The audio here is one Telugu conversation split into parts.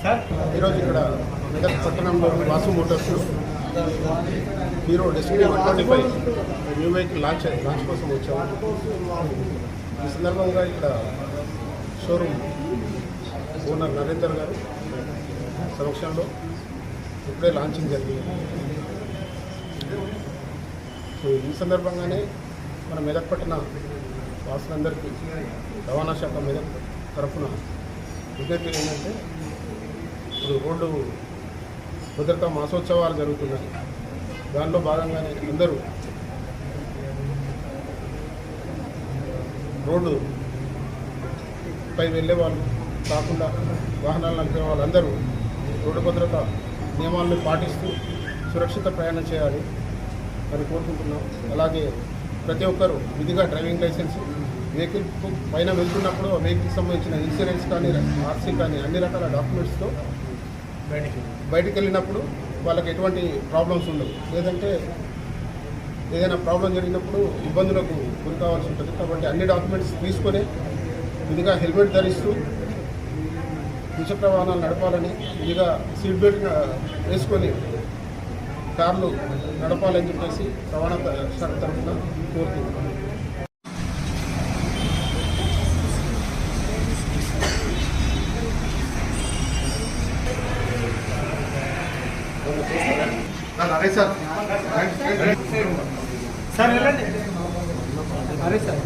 ఈరోజు ఇక్కడ మెదక్ పట్టణంలో Vasu Motors hero destiny 125 new vehicle launch కోసం వచ్చాము. ఈ సందర్భంగా ఇక్కడ షోరూమ్ ఓనర్ నరేందర్ గారు సమక్షంలో ఇప్పుడే లాంచింగ్ జరిగింది. సో ఈ సందర్భంగానే మన మెదక్ పట్టణ వాసులందరికీ రవాణా శాఖ మెదక్ తరఫున విజ్ఞప్తి ఏంటంటే, ఇప్పుడు రోడ్డు భద్రతా మాసోత్సవాలు జరుగుతున్నాయి. దానిలో భాగంగానే అందరూ రోడ్డు పై వెళ్ళే వాళ్ళు కాకుండా వాహనాలు నడిపే వాళ్ళందరూ రోడ్డు భద్రత నియమాలను పాటిస్తూ సురక్షిత ప్రయాణం చేయాలి అని కోరుకుంటున్నాం. అలాగే ప్రతి ఒక్కరూ విధిగా డ్రైవింగ్ లైసెన్స్, వెహికల్ పైన వెళ్తున్నప్పుడు వెహికల్కి సంబంధించిన ఇన్సూరెన్స్ కానీ ఆర్సీ కానీ అన్ని రకాల డాక్యుమెంట్స్తో బయటికి వెళ్ళినప్పుడు వాళ్ళకి ఎటువంటి ప్రాబ్లమ్స్ ఉండవు. లేదంటే ఏదైనా ప్రాబ్లం జరిగినప్పుడు ఇబ్బందులకు గురి కావాల్సి ఉంటుంది. కాబట్టి అన్ని డాక్యుమెంట్స్ తీసుకొని విధిగా హెల్మెట్ ధరిస్తూ ద్విచక్ర వాహనాలు నడపాలని, విధిగా సీట్ బెల్ట్ వేసుకొని కార్లు నడపాలని చెప్పేసి రవాణా శాఖ తరఫున కోరుతున్నాను. అరే సార్ సార్ వెళ్ళండి. అరే సార్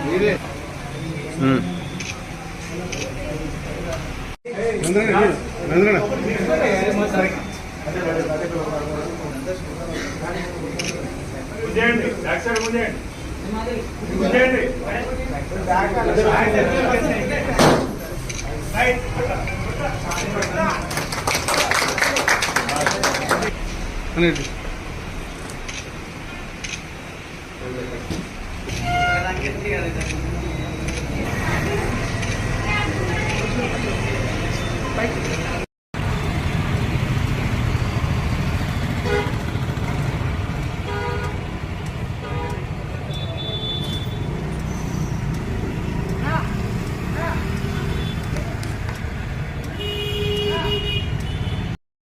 మీరే అనేది